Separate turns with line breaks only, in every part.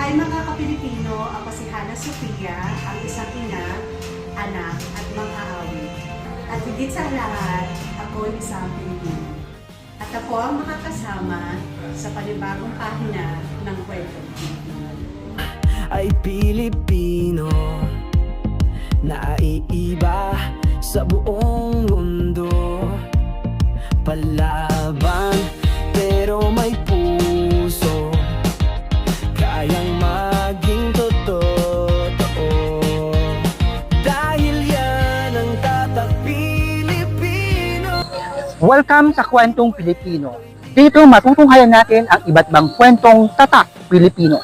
Hi mga Kapilipino, ako si Hana Sofia, ang isang ina, anak at mang-aawit. At higit sa lahat, ako ay isang Pilipino. At ako ang makakasama sa panibagong pahina ng Kwentong Pilipino.
Ay Pilipino, naiiba sa buong mundo. Palaban, pero may puso, kayang maging totoo. Dahil yan ang tatak Pilipino.
Welcome sa Kwentong Pilipino. Dito matutunghayan natin ang iba't ibang kwentong tatak Pilipino.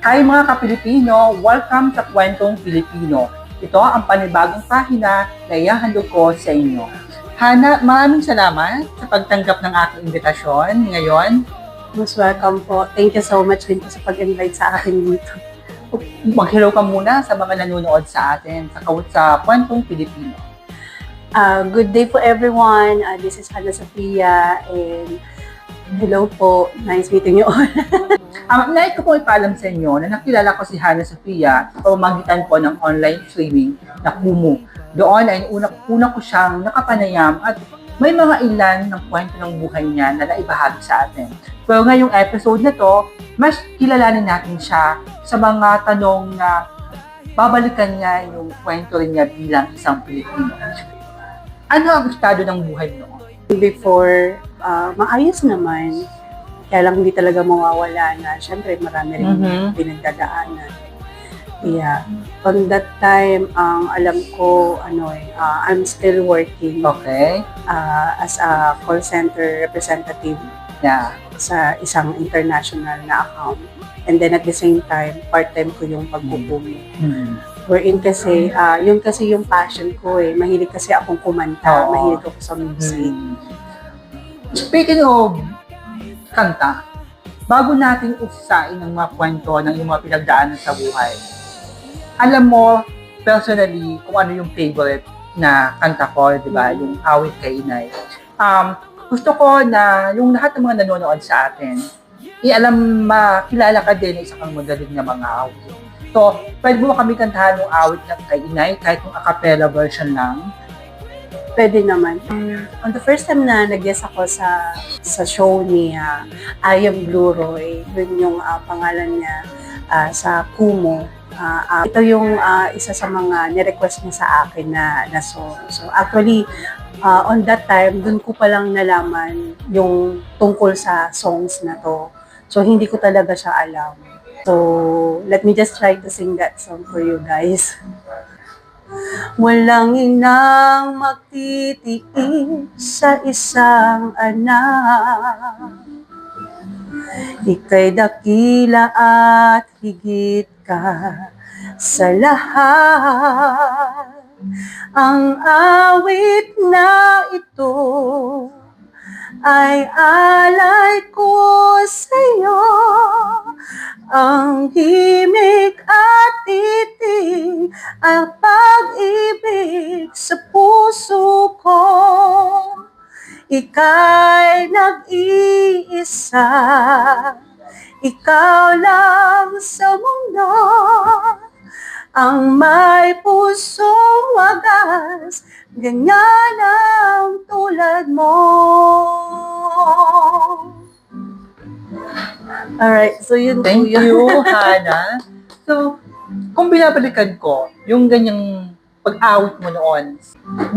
Hi mga ka-Pilipino! Welcome sa Kwentong Pilipino. Ito ang panibagong pahina na ihahandog ko sa inyo. Hana, maraming salamat sa pagtanggap ng aking imbitasyon ngayon.
Most welcome po. Thank you so much din po sa pag-invite sa akin dito.
Mag-hello ka muna sa mga nanonood sa atin sa Kwentong Pilipino.
Good day po everyone. This is Hana Sofia and hello po. Nice meeting you all.
Nais ko po ipaalam sa inyo na nakilala ko si Hana Sofia sa pamamagitan po ng online streaming na Kumu. Doon ay una ko siyang nakapanayam at may mga ilan ng kwento ng buhay niya na naibahagi sa atin. Pero ngayong episode na to, mas kilalanin natin siya sa mga tanong na babalikan niya yung kwento rin niya bilang isang Pilipino. Ano ang estado ng buhay noon?
Before, maayos naman. Kaya lang hindi talaga mawawala na, syempre marami rin pinagdadaanan. Yeah. On that time, ang alam ko, I'm still working
Okay.
as a call center representative
Yeah.
sa isang international na account. And then at the same time, part-time ko yung pagpupumi. Wherein kasi, yun kasi yung passion ko eh. Mahilig kasi akong kumanta,
Oo.
mahilig ako sa music.
Speaking of kanta, bago natin usain ang mga kwento ng iyong mga pinagdaanan sa buhay, alam mo, personally, kung ano yung favorite na kanta ko, di ba? Yung Awit Kay Inay. Gusto ko na yung lahat ng mga nanonood sa atin, makilala ka din na isa kang magaling na mga awit. So, pwede mo kami kantahan ng awit ng Kay Inay, kahit yung a cappella version lang.
Pwede naman. On the first time na nag-guest ako sa show ni I Am Blue Roy, yun yung pangalan niya sa Kumu. Ito yung isa sa mga ni-request niya sa akin na song. So actually, on that time, dun ko palang nalaman yung tungkol sa songs na to. So hindi ko talaga siya alam. So let me just try to sing that song for you guys. Walang inang magtitiis sa isang anak. Ika'y dakila at higit ka sa lahat. Ang awit na ito ay alay ko sa'yo. Ang himig at titig, ang pag-ibig sa puso ko. Ika'y nag-iisa, ikaw lang sa mundo. Ang may pusong wagas, ganyan ang tulad mo. Alright, so yun.
Thank you, Hana. So, kung binabalikan ko, yung ganyang pag-awit mo noon,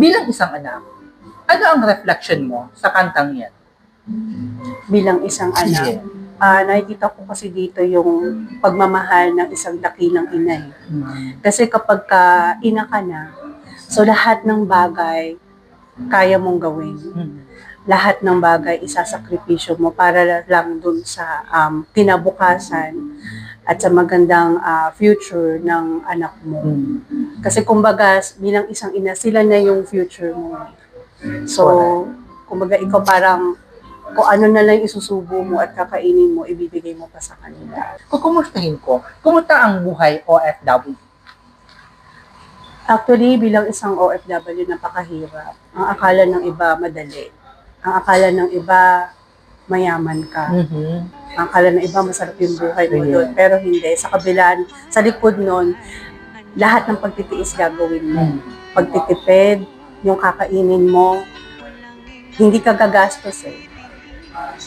bilang isang anak, ano ang reflection mo sa kantang yan?
Bilang isang anak, nakikita ko kasi dito yung pagmamahal ng isang dakilang inay. Kasi kapag ina ka na, so lahat ng bagay kaya mong gawin. Lahat ng bagay isasakripisyo mo para lang dun sa kinabukasan at sa magandang future ng anak mo. Kasi kumbaga, bilang isang ina, sila na yung future mo. So, kumbaga ikaw parang kung ano na lang isusubo mo at kakainin mo, ibibigay mo pa sa kanila.
Kung kumustahin ko, kumusta ang buhay OFW?
Actually, bilang isang OFW, napakahirap. Ang akala ng iba, madali. Ang akala ng iba, mayaman ka.
Mhm.
Akala ng iba masarap yung buhay mo
Yeah.
doon, pero hindi. Sa kabilaan, sa likod nun, lahat ng pagtitiis gagawin mo. Pagtitipid, yung kakainin mo, hindi ka gagastos eh.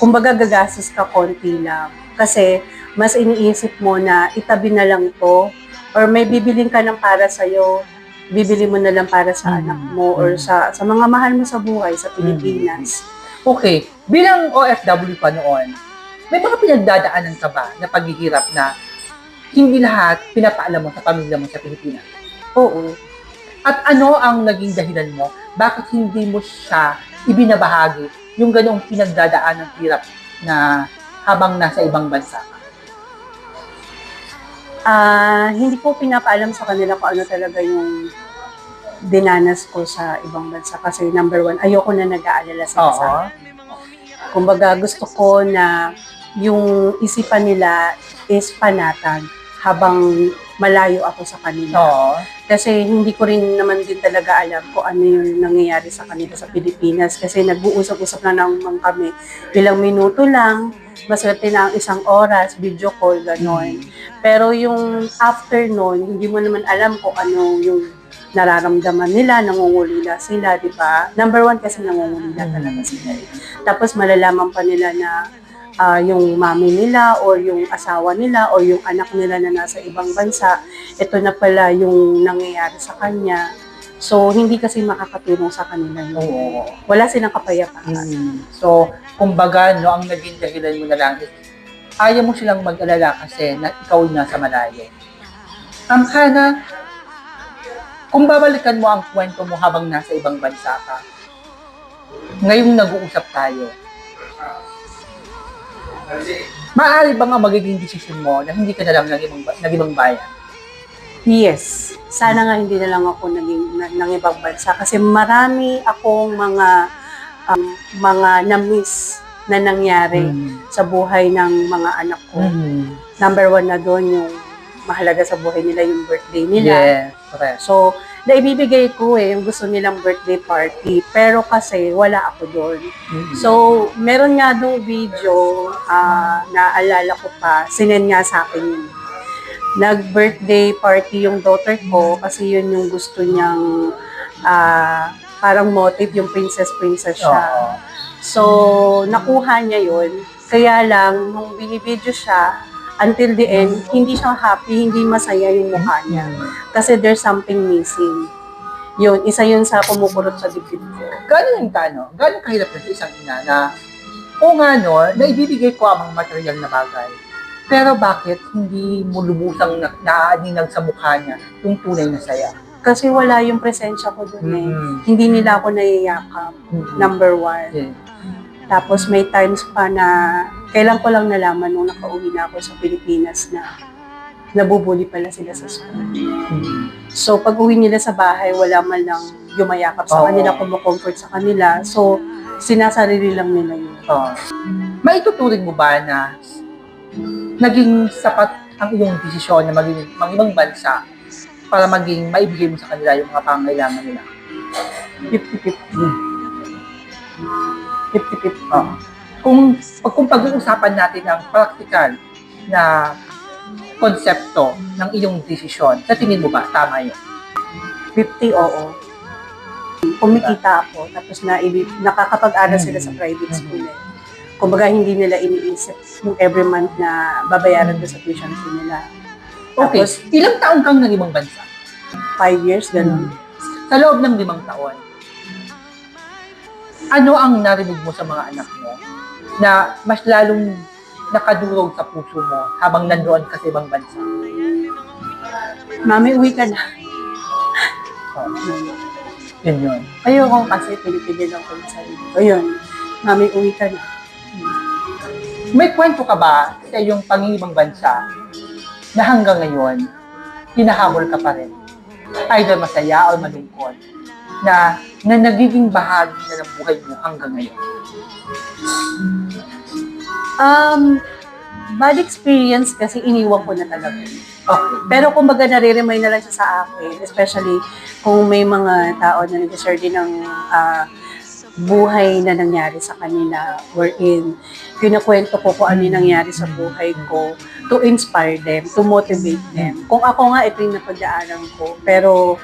Kumbaga gagastos ka konti lang. Kasi mas iniisip mo na itabi na lang to, or may bibiling ka ng para sa'yo, bibili mo na lang para sa anak mo, or sa mga mahal mo sa buhay sa Pilipinas.
Okay, bilang OFW pa noon, may mga pinagdadaanan ka ba na paghihirap na hindi lahat pinapaalam mo sa pamilya mo sa Pilipinas?
Oo.
At ano ang naging dahilan mo? Bakit hindi mo siya ibinabahagi yung ganong pinagdadaan ng hirap na habang nasa ibang bansa ka?
Hindi ko pinapaalam sa kanila kung ano talaga yung dinanas ko sa ibang bansa. Kasi number one, ayoko na nag-aalala sa
Oo.
Kumbaga gusto ko na yung isipan nila is panatag habang malayo ako sa kanila.
Oo.
Kasi hindi ko rin naman din talaga alam kung ano yung nangyayari sa kanila sa Pilipinas. Kasi nag-uusap-usap na naman kami. Ilang minuto lang, maswerte na ang isang oras, video call, gano'n. Pero yung after nun, hindi mo naman alam kung ano yung nararamdaman nila, nangungulila sila, di ba? Number one kasi nangungulila talaga sila. Tapos malalaman pa nila na yung mami nila or yung asawa nila or yung anak nila na nasa ibang bansa, ito na pala yung nangyayari sa kanya. So, hindi kasi makakatulong sa kanila yun.
Oo.
Wala silang kapayapaan.
So, kumbaga, no, ang naging dahilan mo na lang is ayaw mo silang mag-alala kasi na ikaw nasa malayo. Hana, kung babalikan mo ang kwento mo habang nasa ibang bansa ka, ngayong nag-uusap tayo, maaari ba nga magiging desisyon mo na hindi ka na lang nag-ibang bayan?
Yes. Sana nga hindi na lang ako ng ibang bansa kasi marami akong mga na-miss na nangyari sa buhay ng mga anak ko. Number one na doon yung mahalaga sa buhay nila yung birthday nila.
Yes, correct.
So, naibibigay ko yung gusto nilang birthday party. Pero kasi wala ako doon. So, meron nga doong video, naalala ko pa, sinend nga sa akin yun. Nag-birthday party yung daughter ko kasi yun yung gusto niyang parang motive, yung princess siya. So, nakuha niya yun. Kaya lang, nung binibidyo siya, until the end, hindi siya happy, hindi masaya yung mukha niya. Kasi there's something missing. Yun, isa yun sa kumukurot sa dibdib ko.
Gano'n kahirap na sa isang ina na, o nga no, naibibigay ko ang material na bagay. Pero bakit hindi mo lubusang naaninag sa mukha niya yung tunay na saya?
Kasi wala yung presensya ko dun eh. Hindi nila ako nayayakap. Number one.
Yeah.
Tapos may times pa na kailan ko lang nalaman nung nakauwi na ako sa Pilipinas na nabubuli pala sila sa school. So pag uwi nila sa bahay, wala man lang yumayakap sa kanila, kumocomfort sa kanila. So sinasarili lang nila yun.
Maituturing mo ba na naging sapat ang iyong desisyon na mag-ibang bansa para maging maibigay mo sa kanila yung mga pangailangan nila?
50-50. 50-50.
Kung pag-uusapan natin ang practical na konsepto ng iyong desisyon, sa tingin mo ba tama yun?
50, oo. Kumikita ako, tapos nakakapag-aral sila sa private school eh. Kumbaga, hindi nila iniisip yung every month na babayaran ko sa tuition fee nila.
Okay,
Tapos,
ilang taong kang nang ibang bansa?
5 years, gano'n.
Sa loob ng 5 taon, ano ang narinig mo sa mga anak mo na mas lalong nakadurog sa puso mo habang nandoon ka sa ibang bansa?
Mami, uwi ka na.
Yun.
Ayoko kasi pinipigilan ko yung sarili ko. Yun, mami, uwi ka na.
May kwento ka ba sa iyong pangingibang bansa na hanggang ngayon, hinahabol ka pa rin? Either masaya o malungkot na nagiging bahagi na ng buhay mo hanggang ngayon?
Bad experience kasi iniwan ko na talaga.
Okay.
Pero kumbaga nare-remind na lang siya sa akin, especially kung may mga tao na nag-share din ng buhay na nangyari sa kanila, wherein kinukwento ko kung ano yung nangyari sa buhay ko to inspire them, to motivate them. Kung ako nga, ito yung napagdaanan ko, pero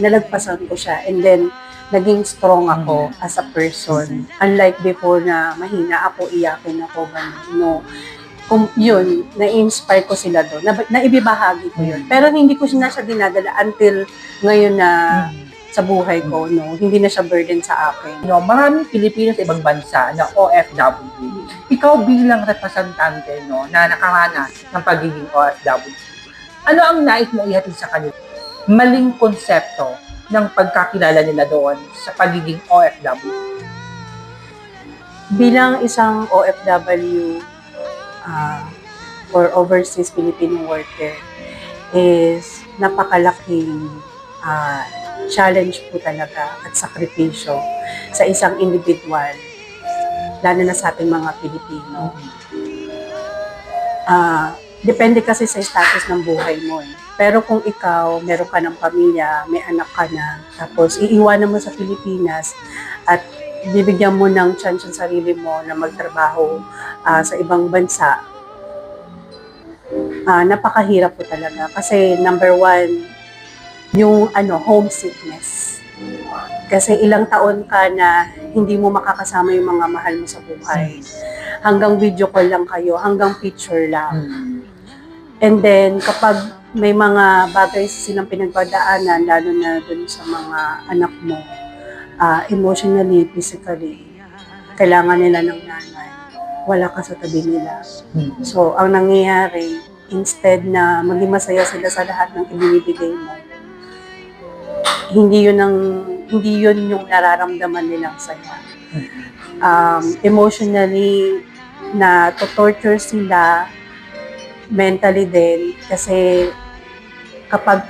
nalagpasan ko siya, and then naging strong ako as a person. Unlike before na mahina ako, iyakin ako, no. Kung yun, na-inspire ko sila doon, naibibahagi ko yun. Pero hindi ko na siya dinadala until ngayon na sa buhay ko, no, hindi na siya burden sa akin.
No, maraming Pilipino sa ibang bansa na OFW. Ikaw bilang representante, no, na nakaranas ng pagiging OFW, ano ang nais mo ihatid sa kanila? Maling konsepto ng pagkakilala nila doon sa pagiging OFW.
Bilang isang OFW or overseas Filipino worker is napakalaking challenge po talaga at sakripisyo sa isang individual, lalo na sa ating mga Pilipino. Depende kasi sa status ng buhay mo. Pero kung ikaw, meron ka ng pamilya, may anak ka na, tapos iiwanan mo sa Pilipinas at bibigyan mo ng chance ang sarili mo na magtrabaho sa ibang bansa, napakahirap po talaga. Kasi number one, yung homesickness. Kasi ilang taon ka na hindi mo makakasama yung mga mahal mo sa buhay. Hanggang video call lang kayo, hanggang picture lang. And then, kapag may mga bagay silang pinagpadaanan, lalo na dun sa mga anak mo, emotionally, physically, kailangan nila ng nanay. Wala ka sa tabi nila. So, ang nangyayari, instead na maging masaya sila sa lahat ng ibinibigay mo, hindi yun yung nararamdaman nilang saya. Emotionally, na to-torture sila, mentally din, kasi kapag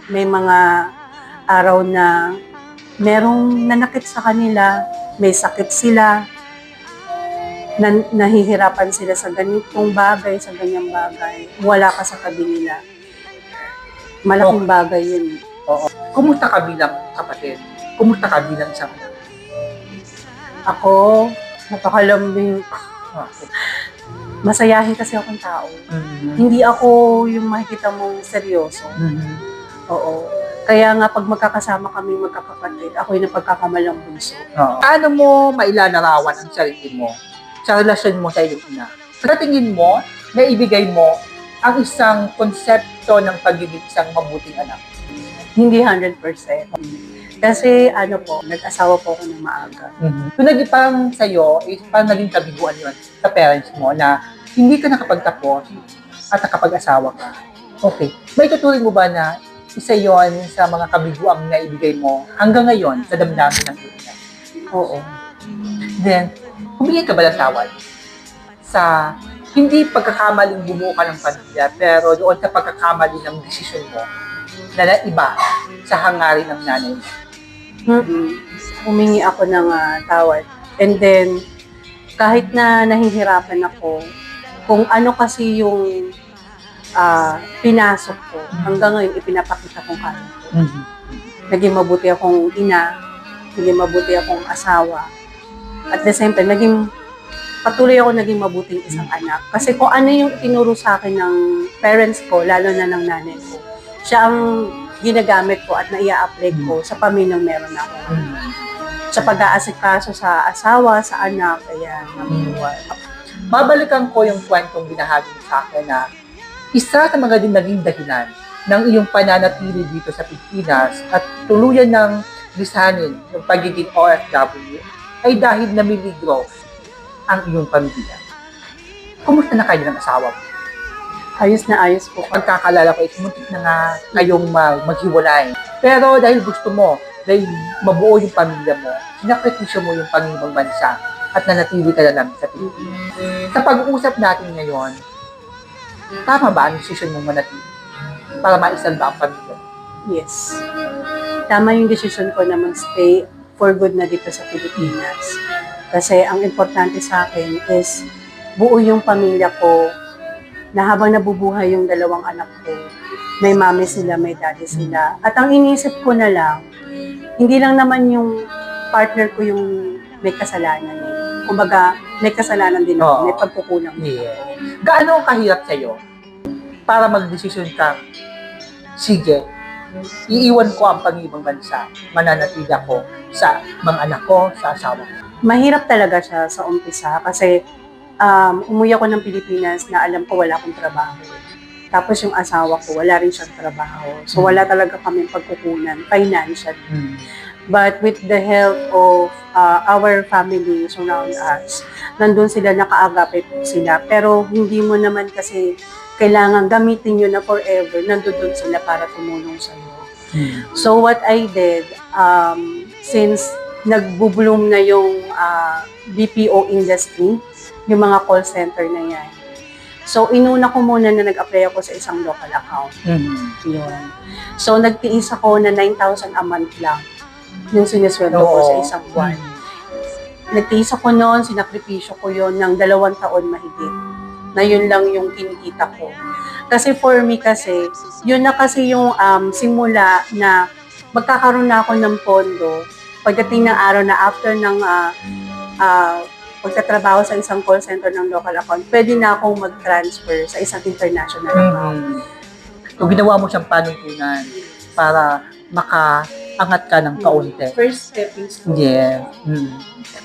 may mga araw na merong nanakit sa kanila, may sakit sila, nahihirapan sila sa ganitong bagay, sa ganyang bagay, wala ka sa tabi nila. Malaking bagay yun.
Oo. Kumusta ka bilang kapatid? Kumusta ka bilang isang anak?
Ako, napakalambing. Masayahin kasi akong tao. Hindi ako yung makikita mong seryoso. Oo. Kaya nga pag magkakasama kami magkakapatid, ako yung napagkakamalang bunso.
Paano mo mailalarawan ang sarili mo sa relasyon mo sa iyong ina? Sa tingin mo, naibigay mo ang isang konsepto ng pagiging isang mabuting anak?
Hindi 100%. Kasi nag-asawa po ako ng maaga.
Kung naging parang sa'yo, parang naging kabiguan yun sa parents mo na hindi ka nakapagtapos at nakapag-asawa ka. Okay. May tuturing mo ba na isa yon sa mga kabiguang na ibigay mo hanggang ngayon sa damdamin ng ina?
Oo.
Then, humingi ka ba ng tawad sa hindi pagkakamaling bumuo ka ng pamilya, pero doon sa pagkakamali ng desisyon mo na naiba sa hangarin ng nanay mo?
Humingi ako ng tawad. And then, kahit na nahihirapan ako, kung ano kasi yung pinasok ko, hanggang ngayon ipinapakita kong kaya ko. Naging mabuti akong ina, naging mabuti akong asawa. At the same time, patuloy ako naging mabuting isang anak. Kasi kung ano yung itinuro sa akin ng parents ko, lalo na ng nanay ko, siya ang ginagamit ko at naia-apply ko sa pamilyang meron ako. Sa pag-aasikaso sa asawa, sa anak, kaya nabubuhay.
Babalikan ko yung kwentong binahagi mo sa akin na isa sa mga naging dahilan ng iyong pananatili dito sa Pilipinas at tuluyan ng lisanin ng pagiging OFW ay dahil namiligro ang iyong pamilya. Kumusta na kayo ng asawa mo?
Ayos na ayos po.
Pagkakalala ko, muntik na nga kayong maghiwalay. Pero dahil gusto mo, dahil mabuo yung pamilya mo, sinakripisyo mo yung pangibang bansa at nanatili ka na lang sa Pilipinas. Sa pag-uusap natin ngayon, tama ba ang desisyon mong manatili para maisalba ang pamilya?
Yes. Tama yung decision ko na mag-stay for good na dito sa Pilipinas. Kasi ang importante sa akin is buo yung pamilya ko na habang nabubuhay yung dalawang anak ko, may mami sila, may daddy sila. At ang iniisip ko na lang, hindi lang naman yung partner ko yung may kasalanan eh. Kumbaga, may kasalanan din ako,
Oo.
may pagkukulang.
Yeah. Gaano kahirap sa'yo para magdesisyon ka, sige, iiwan ko ang pag-ibang bansa, mananatili ako sa mga anak ko, sa asawa ko.
Mahirap talaga siya sa umpisa kasi umuwi ako ng Pilipinas na alam ko wala akong trabaho. Tapos yung asawa ko, wala rin siyang trabaho. So wala talaga kami pagkukunan, financial. But with the help of our family surround us, nandun sila, nakaagapit sila. Pero hindi mo naman kasi kailangan gamitin yun na forever. Nandun sila para tumulong sa'yo. So what I did, since nagbo-bloom na yung BPO industry, yung mga call center na yan. So inuna ko muna na nag-apply ako sa isang local account. Yun. So nagtiis ako na 9,000 a month lang yung sinisweldo ko sa isang buwan. Nagtiis ako noon, sinakripisyo ko yon ng 2 taon mahigit. Na yun lang yung kinikita ko. Kasi for me kasi, yun na kasi yung simula na magkakaroon na ako ng pondo pagdating ng araw na after ng pagtatrabaho sa isang call center ng local account, pwede na akong mag-transfer sa isang international account.
So, ginawa mo siyang panuntunan para makaangat ka ng kaunti.
First stepping stone.
Yeah.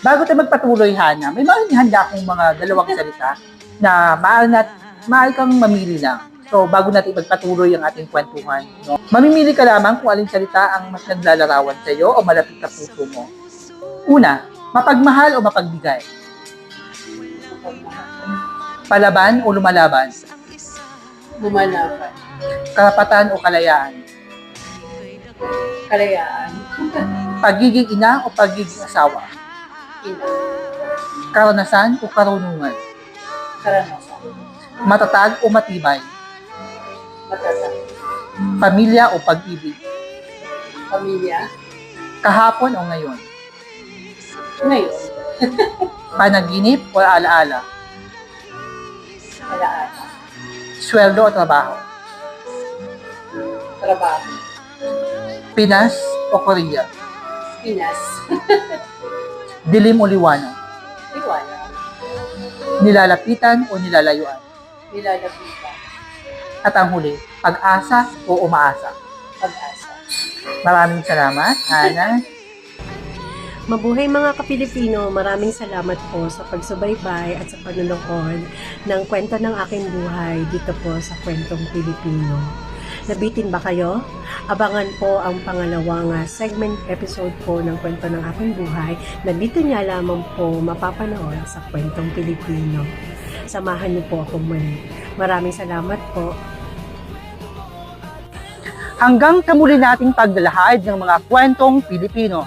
Bago tayo magpatuloy, Hana, may mga handa akong mga 2 salita na maaari kang mamili lang. So, bago natin magpatuloy ang ating kwentuhan, no? Mamimili ka lamang kung aling salita ang mas naglalarawan sa iyo o malapit sa puso mo. Una, mapagmahal o mapagbigay? Palaban o lumalaban?
Lumalaban.
Karapatan o kalayaan?
Kalayaan.
Pagiging ina o pagiging asawa?
Ina.
Karanasan o karunungan?
Karanasan.
Matatag o matibay?
Matatag.
Pamilya o pag-ibig?
Pamilya.
Kahapon o ngayon?
Ngayon.
Panaginip o alaala?
Alaala.
Sweldo o trabaho?
Trabaho.
Pinas o Korea?
Pinas.
Dilim o liwanag?
Liwanag.
Nilalapitan o nilalayuan?
Nilalapitan.
At ang huli, pag-asa o umaasa?
Pag-asa.
Maraming salamat, Hana.
Mabuhay mga Kapilipino, maraming salamat po sa pagsubaybay at sa panunood ng kwento ng aking buhay dito po sa Kwentong Pilipino. Nabitin ba kayo? Abangan po ang pangalawang segment episode po ng kwento ng aking buhay na dito niya lamang po mapapanood sa Kwentong Pilipino. Samahan niyo po ako muli. Maraming salamat po.
Hanggang sa muli nating paglalahad ng mga kwentong Pilipino.